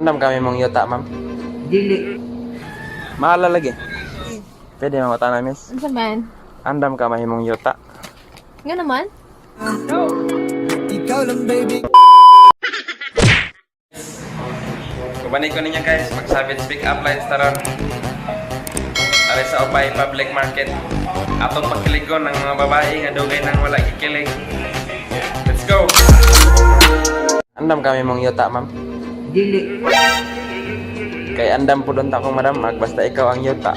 Andam kami mong yuta, ma'am. Dili. Mahal lagi. Pwede mo na, miss. Ano man? Andam ka mahimong yuta. Nga naman? Ikaw lang, baby. Kubanig ko ninyo guys, magsabit speak up lines taron. Ari sa Opay Public Market. Atong pagkiligon ng mga babae nga dugay nang wala kikilig. Let's go! Andam kami mong yuta, ma'am. Dili. Kay andam po doon akong madamag, basta ikaw ang yuta.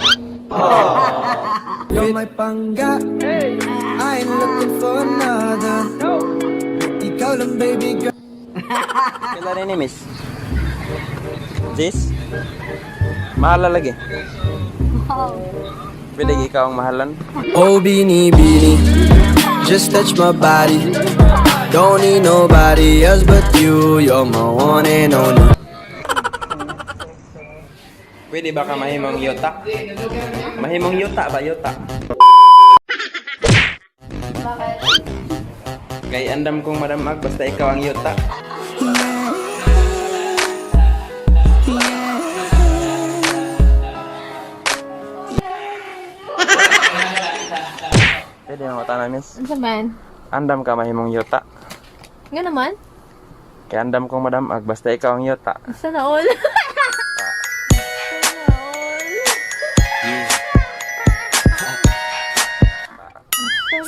You're my pangga. I ain't looking for another. Ikaw lang, baby girl. Kailan rin ni miss? Jis? Mahal lagi. Pwede ikaw ang mahalan. Oh, beanie, beanie. Just touch my body. Don't need nobody else but you. You're my one and only. Pwede ba ka mahimong yuta? Mahimong yuta ba yuta? Kay andam kong madamag, basta ikaw ang yuta. Pwede mo na, miss. Ano man? Andam ka mahimong yuta. Nga naman? Kay andam kong madamag, basta ikaw ang yuta. Sana all.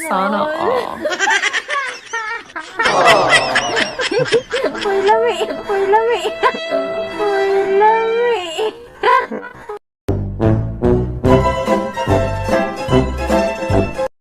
Sana all. Uy, lami. Uy, lami. Uy, lami.